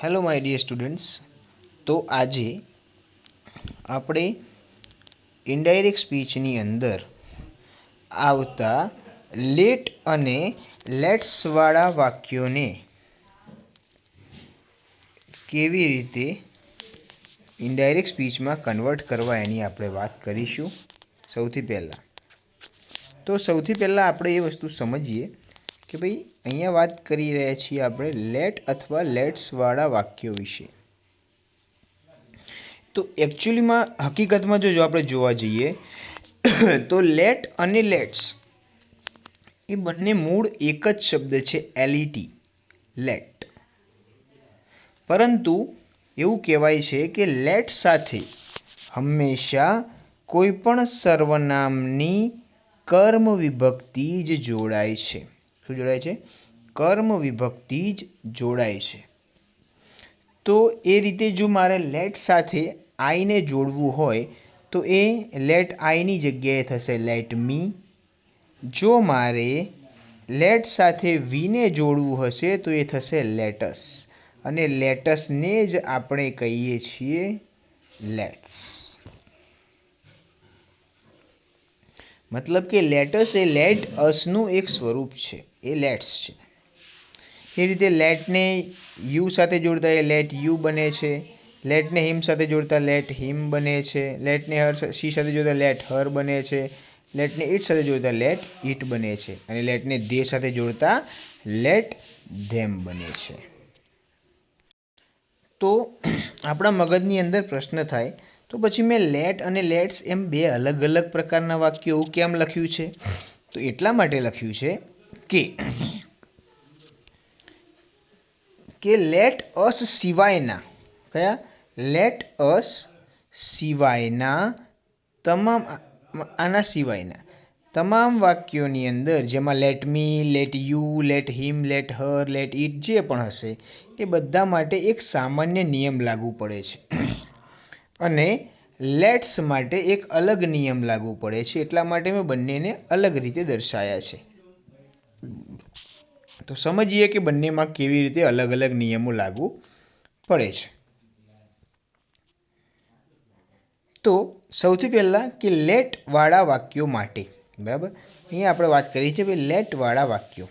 Hello my dear students. તો આજે આપણે ઇનડાયરેક્ટ સ્પીચની અંદર આવતા લેટ અને લેટ્સવાળા વાક્યોને કેવી રીતે ઇનડાયરેક્ટ સ્પીચમાં કન્વર્ટ કરવા એની આપણે વાત કરીશું. સૌથી પહેલાં આપણે એ વસ્તુ સમજીએ કે ભાઈ અહીંયા વાત કરી રહ્યા છીએ આપણે લેટ અથવા લેટ્સવાળા વાક્યો વિશે. તો એકચ્યુઅલીમાં હકીકતમાં જો આપણે જોવા જઈએ તો લેટ અને લેટ્સ એ બંને મૂળ એક જ શબ્દ છે, એલઈટી, લેટ. પરંતુ એવું કહેવાય છે કે લેટ સાથે હંમેશા કોઈ પણ સર્વનામની કર્મ વિભક્તિ જ જોડાય છે. શું જોડાય છે? કર્મ વિભક્તિ જ જોડાય છે. તો એ રીતે જો મારે લેટ સાથે આઈને જોડવું હોય તો એ લેટ આઈની જગ્યાએ થશે લેટ મી. જો મારે લેટ સાથે વીને જોડવું હશે તો એ થશે લેટસ, અને લેટસને જ આપણે કહીએ છીએ લેટ્સ. મતલબ કે લેટસ એ લેટ અસનું એક સ્વરૂપ છે, એ લેટ્સ છે. એ રીતે લેટને યુ સાથે જોડતા એ લેટ યુ બને છે. લેટને હિમ સાથે જોડતા લેટ હિમ બને છે. લેટને હર શી સાથે જોડતા લેટ હર બને છે. લેટને ઇટ સાથે જોડતા લેટ ઇટ બને છે. અને લેટને ધે સાથે જોડતા લેટ ધેમ બને છે. તો આપણા મગજની અંદર પ્રશ્ન થાય, તો પછી મેં લેટ અને લેટ્સ એમ બે અલગ અલગ પ્રકારના વાક્યો એવું કેમ લખ્યું છે? તો એટલા માટે લખ્યું છે કે લેટ અસ સિવાયના, કયા? લેટ અસ સિવાયના તમામ, આના સિવાયના તમામ વાક્યોની અંદર જેમાં let me, let you, let him, let her, let it જે પણ હશે એ બધા માટે એક સામાન્ય નિયમ લાગુ પડે છે અને લેટ્સ માટે એક અલગ નિયમ લાગુ પડે છે. એટલા માટે મેં બંનેને અલગ રીતે દર્શાવ્યા છે. તો સમજીએ કે બંનેમાં કેવી રીતે અલગ અલગ નિયમો લાગુ પડે છે. તો સૌથી પહેલાં કે લેટવાળા વાક્યો માટે, બરાબર, અહીંયા આપણે વાત કરી છે ભાઈ લેટવાળા વાક્યો.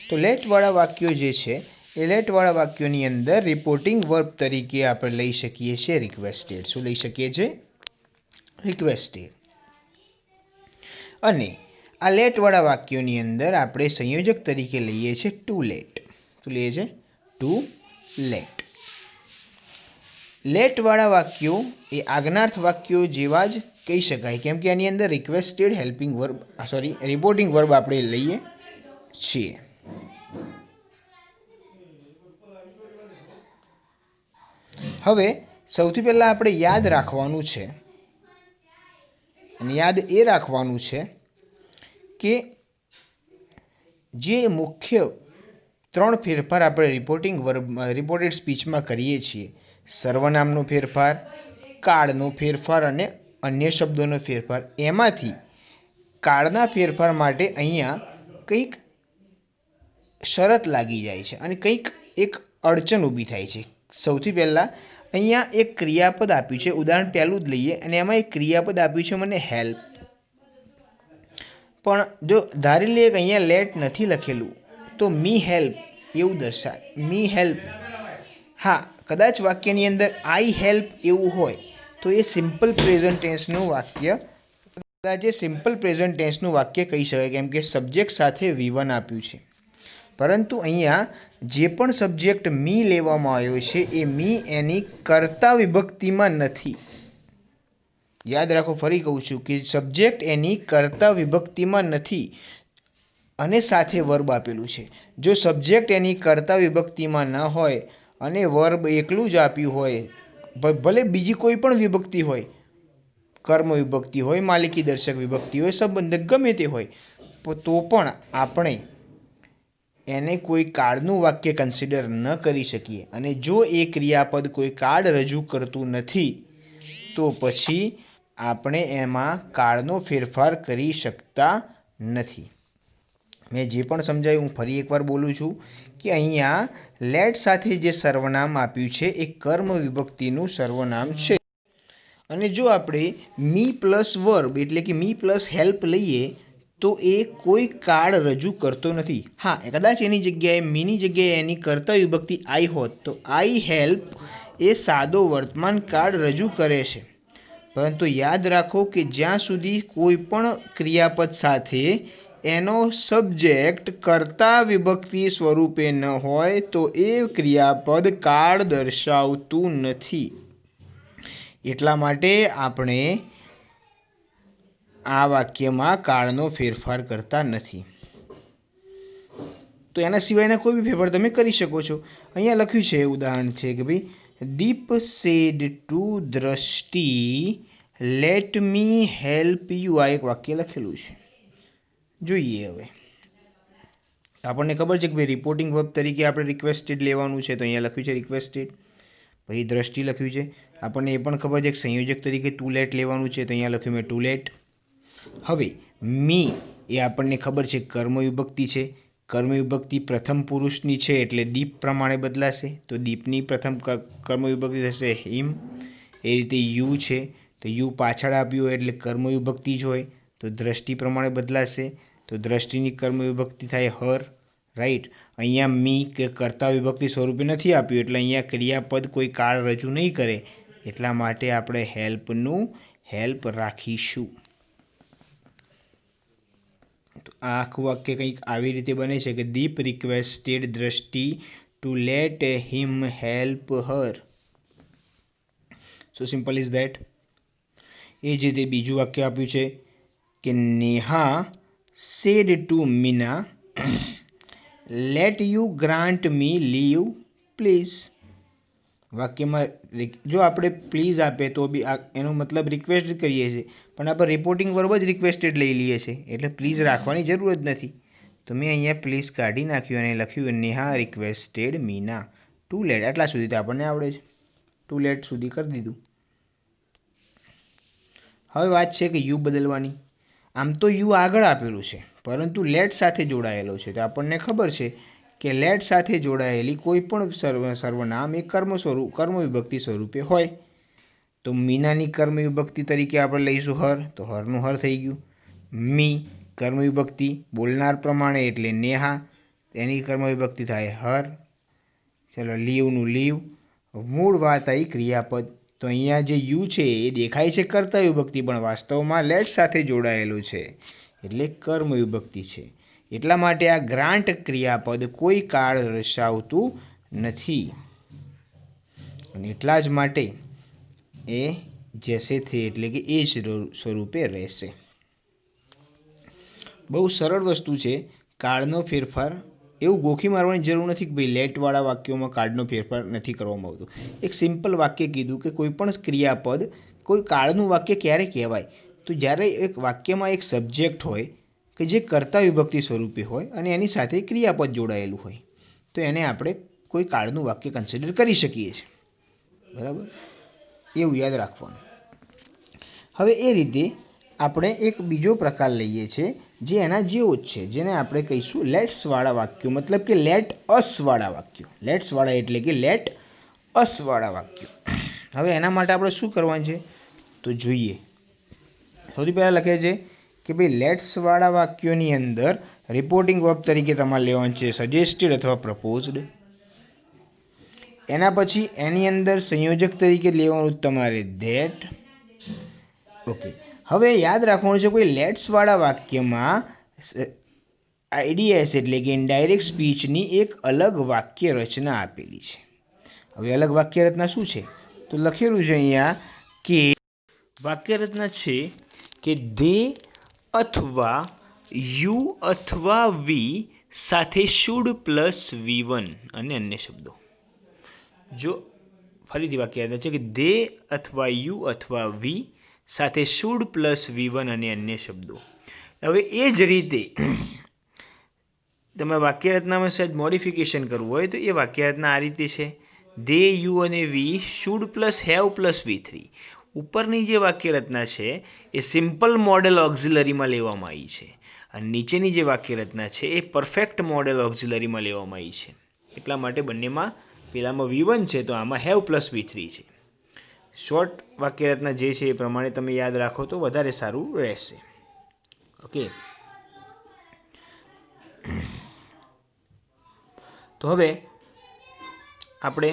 તો લેટવાળા વાક્યો જે છે એ લેટવાળા વાક્યોની અંદર રિપોર્ટિંગ વર્બ તરીકે આપણે લઈ શકીએ છીએ રિક્વેસ્ટેડ. શું લઈ શકીએ છીએ? રિક્વેસ્ટેડ. અને આ લેટવાળા વાક્યોની અંદર આપણે સંયોજક તરીકે લઈએ છીએ ટુ લેટ. શું લઈએ છીએ? Two late. લેટવાળા વાક્યો એ આજ્ઞાર્થ વાક્યો જેવા જ કહી શકાય, કેમ કે આની અંદર requested helping verb, reporting verb આપણે લઈએ છીએ. હવે સૌથી પહેલાં આપણે યાદ રાખવાનું છે, અને યાદ એ રાખવાનું છે કે જે મુખ્ય ત્રણ ફેરફાર આપણે રિપોર્ટેડ સ્પીચમાં કરીએ છીએ, સર્વનામનો ફેરફાર, કાળનો ફેરફાર અને અન્ય શબ્દોનો ફેરફાર, એમાંથી કાળના ફેરફાર માટે અહીંયા કંઈક શરત લાગી જાય છે અને કંઈક એક અડચણ ઊભી થાય છે. સૌથી પહેલાં અહીંયા એક ક્રિયાપદ આપ્યું છે. ઉદાહરણ પહેલું જ લઈએ અને એમાં એક ક્રિયાપદ આપ્યું છે મને હેલ્પ. પણ જો ધારી લઈએ કે અહીંયા લેટ નથી લખેલું તો મી હેલ્પ એવું દર્શાય. મી હેલ્પ. હા, કદાચ વાક્યની અંદર આઈ હેલ્પ એવું હોય તો એ સિમ્પલ પ્રેઝન્ટ ટેન્સનું વાક્ય, કદાચ એ સિમ્પલ પ્રેઝન્ટ ટેન્સનું વાક્ય કહી શકાય, કેમ કે સબ્જેક્ટ સાથે V1 આપ્યું છે. પરંતુ અહીંયા જે પણ સબ્જેક્ટ મી લેવામાં આવ્યો છે એ મી એની કર્તા વિભક્તિમાં નથી. યાદ રાખો, ફરી કહું છું કે સબ્જેક્ટ એની કર્તા વિભક્તિમાં નથી અને સાથે વર્બ આપેલું છે. જો સબ્જેક્ટ એની કર્તા વિભક્તિમાં ન હોય અને વર્બ એકલું જ આપ્યું હોય, ભલે બીજી કોઈ પણ વિભક્તિ હોય, કર્મ વિભક્તિ હોય, માલિકી દર્શક વિભક્તિ હોય, સંબંધક ગમે તે હોય, તો પણ આપણે એને કોઈ કાળનું વાક્ય કન્સિડર ન કરી શકીએ. અને જો એ ક્રિયાપદ કોઈ કાળ રજૂ કરતું નથી તો પછી આપણે એમાં કાળનો ફેરફાર કરી શકતા નથી. મેં જે પણ સમજાવ્યું હું ફરી એકવાર બોલું છું કે અહીંયા લેટ સાથે જે સર્વનામ આપ્યું છે એ કર્મ વિભક્તિનું સર્વનામ છે. અને જો આપણે મી પ્લસ વર્બ એટલે કે મી પ્લસ હેલ્પ લઈએ તો એ કોઈ કાળ રજૂ કરતો નથી. હા, કદાચ એની જગ્યાએ મીની જગ્યાએ એની કર્તા વિભક્તિ આઈ હોત તો આઈ હેલ્પ એ સાદો વર્તમાન કાળ રજૂ કરે છે. પરંતુ યાદ રાખો કે જ્યાં સુધી કોઈ પણ ક્રિયાપદ સાથે એનો સબ્જેક્ટ કર્તા વિભક્તિ સ્વરૂપે ન હોય તો એ ક્રિયાપદ કાળ દર્શાવતું નથી. એટલા માટે આપણે આ વાક્યમાં કાળનો ફેરફાર કરતા નથી. તો એના સિવાયના કોઈ બી ફેરફાર તમે કરી શકો છો. અહીંયા લખ્યું છે, ઉદાહરણ છે કે ભાઈ દીપ સેડ ટુ દ્રષ્ટિ લેટ મી હેલ્પ યુ. આ એક વાક્ય લખેલું છે. જોઈએ હવે આપણને ખબર છે કે ભાઈ રિપોર્ટિંગ વર્બ તરીકે આપણે રિક્વેસ્ટેડ લેવાનું છે, તો અહીંયા લખ્યું છે રિક્વેસ્ટેડ. પછી દ્રષ્ટિ લખ્યું છે. આપણને એ પણ ખબર છે કે સંયોજક તરીકે ટુ લેટ લેવાનું છે, તો અહીંયા લખ્યું મેં ટુ લેટ. હવે મી એ આપણને ખબર છે કર્મ વિભક્તિ છે. કર્મ વિભક્તિ પ્રથમ પુરુષની છે એટલે દીપ પ્રમાણે બદલાશે, તો દીપની પ્રથમ કર્મ વિભક્તિ થશે હિમ. એ રીતે યુ છે તો યુ પાછળ આપ્યું હોય એટલે કર્મ વિભક્તિ જ હોય, તો દ્રષ્ટિ પ્રમાણે બદલાશે, તો દ્રષ્ટિની કર્મ વિભક્તિ થાય હર. રાઈટ. અહીંયા મી કે કર્તા વિભક્તિ સ્વરૂપે નથી આપ્યું એટલે અહીંયા ક્રિયાપદ કોઈ કાળ રજૂ નહીં કરે, એટલા માટે આપણે હેલ્પનું હેલ્પ રાખીશું. તો આ આખું વાક્ય કંઈક આવી રીતે બને છે કે Deep requested Drishti to let him help her. So simple is that. એ જ રીતે બીજું વાક્ય આપ્યું છે કે Neha said to Meena let you grant me leave please. વાક્યમાં જો આપણે પ્લીઝ આપે તો બી એનો મતલબ રિક્વેસ્ટ કરીએ છીએ, પણ આપણે રિપોર્ટિંગ વર્બ જ રિક્વેસ્ટેડ લઈ લઈએ છીએ એટલે પ્લીઝ રાખવાની જરૂર જ નથી. તો મેં અહીંયા પ્લીઝ કાઢી નાખ્યું અને લખ્યું Neha requested Meena to let. આટલા સુધી તો આપણને આવડે છે, ટુ લેટ સુધી કરી દીધું. હવે વાત છે કે યુ બદલવાની. આમ તો યુ આગળ આપેલું છે પરંતુ લેટ સાથે જોડાયેલો છે, તો આપણને ખબર છે કે લેટ સાથે જોડાયેલી કોઈ પણ સર્વનામ એ કર્મ વિભક્તિ સ્વરૂપે હોય. તો મીનાની કર્મ વિભક્તિ તરીકે આપણે લઈશું હર, તો હરનું હર થઈ ગયું. મી કર્મ વિભક્તિ બોલનાર પ્રમાણે એટલે નેહા, એની કર્મ વિભક્તિ થાય હર. ચલો લીવનું લીવ. મૂળ વાત આવી ક્રિયાપદ. તો અહીંયા જે યુ છે એ દેખાય છે કર્તા વિભક્તિ પણ વાસ્તવમાં લેટ સાથે જોડાયેલું છે એટલે કર્મ વિભક્તિ છે. એટલા માટે આ ગ્રાન્ટ ક્રિયાપદ કોઈ કાળ દર્શાવતું નથી અને એટલા જ માટે એ જૈસે થે એટલે કે એ જ સ્વરૂપે રહેશે. બહુ સરળ વસ્તુ છે કાળનો ફેરફાર. એવું ગોખી મારવાની જરૂર નથી કે ભાઈ લેટવાળા વાક્યોમાં કાળનો ફેરફાર નથી કરવામાં આવતો. એક સિમ્પલ વાક્ય કીધું કે કોઈ પણ ક્રિયાપદ કોઈ કાળનું વાક્ય ક્યારે કહેવાય, તો જ્યારે એક વાક્યમાં એક સબ્જેક્ટ હોય કે જે કર્તા વિભક્તિ સ્વરૂપે હોય અને એની સાથે ક્રિયાપદ જોડાયેલું હોય તો એને આપણે કોઈ કાળનું વાક્ય કન્સિડર કરી શકીએ છીએ. બરાબર, એવું યાદ રાખવાનું. હવે એ રીતે આપણે એક બીજો પ્રકાર લઈએ છીએ જે એના જેવો જ છે, જેને આપણે કહીશું લેટ્સવાળા વાક્યો, મતલબ કે લેટ અસવાળા વાક્યો. લેટ્સવાળા એટલે કે લેટ અસવાળા વાક્યો. હવે એના માટે આપણે શું કરવાનું છે તો જોઈએ. સૌથી પહેલાં લખે છે કે ભાઈ લેટ્સવાળા વાક્યોની અંદર રિપોર્ટિંગ વર્બ તરીકે તમારે લેવાનું છે સજેસ્ટેડ અથવા પ્રપોઝડ. એના પછી એની અંદર સંયોજક તરીકે લેવાનું તમારે ધેટ. ઓકે, હવે યાદ રાખવાનું છે કોઈ લેટ્સવાળા વાક્યમાં આઈડીએસ એટલે કે ઇનડાયરેક્ટ સ્પીચની એક અલગ વાક્ય રચના આપેલી છે. હવે અલગ વાક્ય રચના શું છે તો લખેલું છે અહીંયા કે વાક્ય રચના છે કે ધે અથવા યુ અથવા વી સાથે શુડ પ્લસ V1 અને અન્ય શબ્દો. જો ફરીથી વાક્ય રચના છે કે ધે અથવા યુ અથવા વી સાથે શુડ પ્લસ V1 અને અન્ય શબ્દો. હવે એ જ રીતે તમે વાક્ય રચનામાં સહેજ મોડિફિકેશન કરવું હોય તો એ વાક્ય રચના આ રીતે છે ધે યુ અને we should plus have plus V3. ઉપરની જે વાક્ય રચના છે એ સિમ્પલ મોડેલ ઓક્ઝિલરીમાં લેવામાં આવી છે અને નીચેની જે વાક્ય રચના છે એ પરફેક્ટ મોડેલ ઓક્ઝિલરીમાં લેવામાં આવી છે. એટલા માટે બંનેમાં પેલામાં V1 છે તો આમાં હેવ પ્લસ V3 છે. શોર્ટ વાક્યરચના જે છે એ પ્રમાણે તમે યાદ રાખો તો વધારે સારું રહેશે. ઓકે, તો હવે આપણે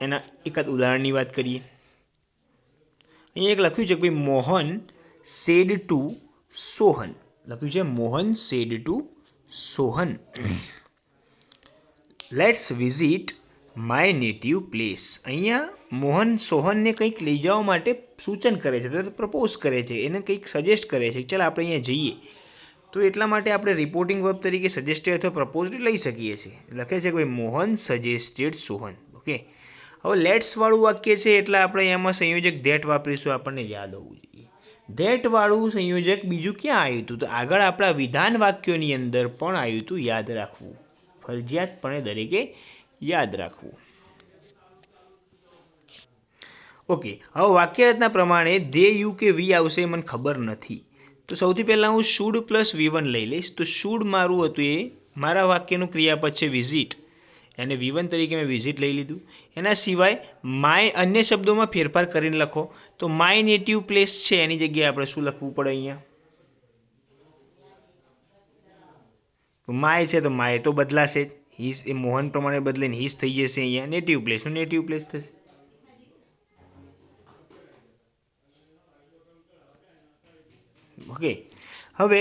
એના એકાદ ઉદાહરણની વાત કરીએ. અહીંયા એક લખ્યું છે કે ભાઈ મોહન સેડ ટુ સોહન. લખ્યું છે Mohan said to Sohan, let's visit my native place. અહીંયા મોહન સોહનને કંઈક લઈ જવા માટે સૂચન કરે છે, પ્રપોઝ કરે છે, એને કંઈક સજેસ્ટ કરે છે, ચાલ આપણે અહીંયા જઈએ. તો એટલા માટે આપણે રિપોર્ટિંગ વર્બ તરીકે સજેસ્ટેડ અથવા પ્રપોઝડ લઈ શકીએ છીએ. લખે છે કે ભાઈ મોહન સજેસ્ટેડ સોહન. ઓકે, હવે લેટ્સ વાળું વાક્ય છે એટલે આપણે એમાં સંયોજક ધેટ વાપરીશું, આપણને યાદ હોવું જોઈએ. ધેટ વાળું સંયોજક બીજું ક્યાં આવ્યું હતું? તો આગળ આપણા વિધાન વાક્યોની અંદર પણ આવ્યું હતું. યાદ રાખવું, ફરજિયાતપણે દરેકે યાદ રાખવું. ઓકે, હવે વાક્યરચના પ્રમાણે દે, યુ કે વી આવશે એ મને ખબર નથી. તો સૌથી પહેલાં હું શુડ પ્લસ V1 લઈ લઈશ. તો શુડ મારું હતું એ મારા વાક્યનું ક્રિયાપદ છે વિઝિટ, એને V1 તરીકે મેં વિઝિટ લઈ લીધું. એના સિવાય માય અન્ય શબ્દોમાં ફેરફાર કરીને લખો તો માય નેટિવ પ્લેસ છે એની જગ્યાએ આપણે શું લખવું પડે? અહીંયા માય છે તો માય તો બદલાશે જ, હિઝ એ મોહન પ્રમાણે બદલીને હિઝ થઈ જશે. અહીંયા નેટિવ પ્લેસનું નેટિવ પ્લેસ થશે. ઓકે, હવે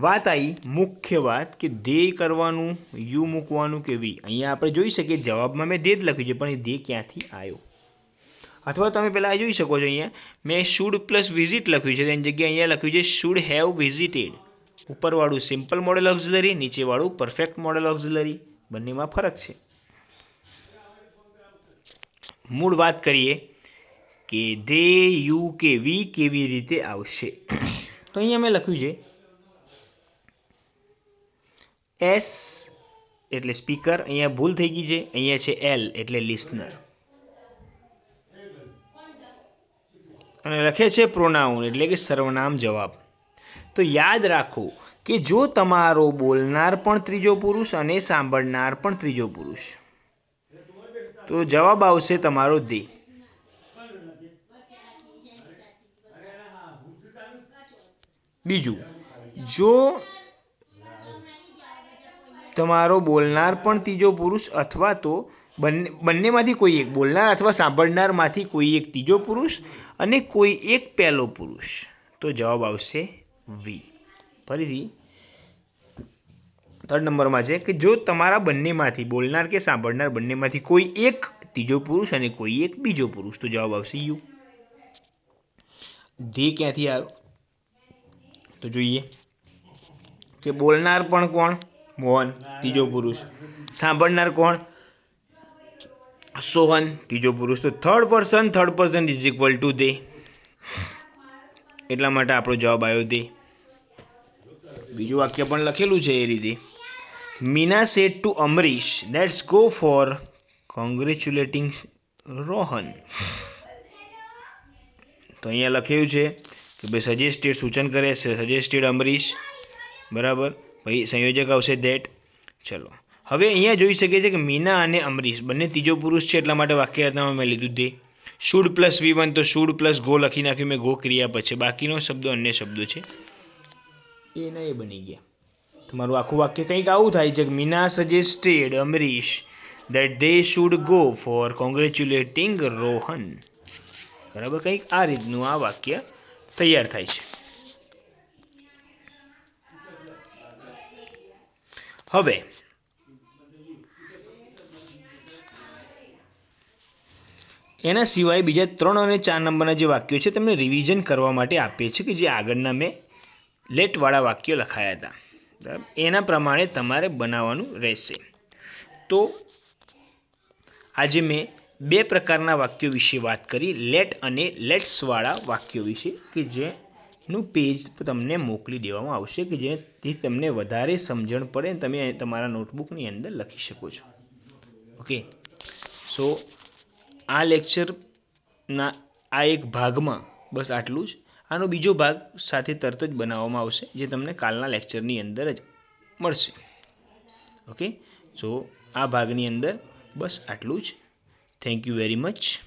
વાત આવી મુખ્ય વાત કે દે કરવાનું, યુ મૂકવાનું કે વી. અહીંયા આપણે જોઈ શકીએ જવાબમાં મેં દે જ લખ્યું છે, પણ એ દે ક્યાંથી આવ્યો? અથવા તમે પહેલાં જોઈ શકો છો અહીંયા મેં શુડ પ્લસ વિઝિટ લખ્યું છે, તેની જગ્યાએ અહીંયા લખ્યું છે શુડ હેવ વિઝિટેડ. ઉપરવાળું સિમ્પલ મોડેલ ઓક્ઝિલરી, નીચેવાળું પરફેક્ટ મોડેલ ઓક્ઝિલરી, બંનેમાં ફરક છે. મૂળ વાત કરીએ કે દે, યુ કે વી કેવી રીતે આવશે. તો અહીંયા મેં લખ્યું છે એસ એટલે સ્પીકર, અહીંયા ભૂલ થઈ ગઈ છે, અહીંયા છે એલ એટલે લિસનર, અને લખે છે પ્રોનાઉન એટલે કે સર્વનામ જવાબ. તો યાદ રાખો કે જો તમારો બોલનાર પણ ત્રીજો પુરુષ અને સાંભળનાર પણ ત્રીજો પુરુષ, તો જવાબ આવશે તમારો દે. બીજું, જો તમારો બોલનાર પણ ત્રીજો પુરુષ અથવા તો બંનેમાંથી કોઈ એક, બોલનાર અથવા સાંભળનારમાંથી કોઈ એક ત્રીજો પુરુષ અને કોઈ એક પહેલો પુરુષ, તો જવાબ આવશે વી. ફરીથી થર્ડ નંબરમાં છે કે જો તમારા બંનેમાંથી, બોલનાર કે સાંભળનાર બંનેમાંથી કોઈ એક ત્રીજો પુરુષ અને કોઈ એક બીજો પુરુષ, તો જવાબ આવશે યુ. ધે ક્યાંથી આવ્યો? તો જોઈએ કે બોલનાર પણ કોણ? મોહન, ત્રીજો પુરુષ. સાંભળનાર કોણ? સોહન, ત્રીજો પુરુષ. તો third person is equal to they, એટલા માટે આપણો જવાબ આવ્યો દે. બીજું વાક્ય પણ લખેલું છે એ રીતે, Meena said to Amrish let's go for congratulating Rohan. તો અહીંયા લખ્યું છે કે ભાઈ સજેસ્ટેડ સૂચન કરે છે, સજેસ્ટેડ અમરીશ, બરાબર. ભાઈ સંયોજક આવશે ધેટ. ચલો હવે અહીંયા જોઈ શકીએ છીએ કે મીના અને અમરીશ બંને ત્રીજો પુરુષ છે, એટલા માટે વાક્યરચનામાં મેં લીધું દે. શુડ પ્લસ V1 તો શુડ પ્લસ ગો લખી નાખ્યું મેં, ગો ક્રિયા પછી, બાકીનો શબ્દો અન્ય શબ્દો છે એના એ બની ગયા. તમારું આખું વાક્ય કંઈક આવું થાય છે કે Meena suggested Amrish that they should go for congratulating Rohan. બરાબર, કંઈક આ રીતનું આ વાક્ય તૈયાર થાય છે. હવે એના સિવાય બીજા 3 અને 4 નંબરના જે વાક્યો છે તેમને રિવિઝન કરવા માટે આપીએ છીએ કે જે આગળના મેં લેટવાળા વાક્યો લખાયા હતા, બરાબર, એના પ્રમાણે તમારે બનાવવાનું રહેશે. તો આજે મેં 2 પ્રકારના વાક્યો વિશે વાત કરી, લેટ અને લેટ્સવાળા વાક્યો વિશે, કે જેનું પેજ તમને મોકલી દેવામાં આવશે કે જેથી તમને વધારે સમજણ પડે અને તમે તમારા નોટબુકની અંદર લખી શકો છો. ઓકે, સો આ લેક્ચરના આ એક ભાગમાં બસ આટલું જ. આનો બીજો ભાગ સાથે તરત જ બનાવવામાં આવશે જે તમને કાલના લેક્ચરની અંદર જ મળશે. ઓકે, સો આ ભાગની અંદર બસ આટલું જ. Thank you very much.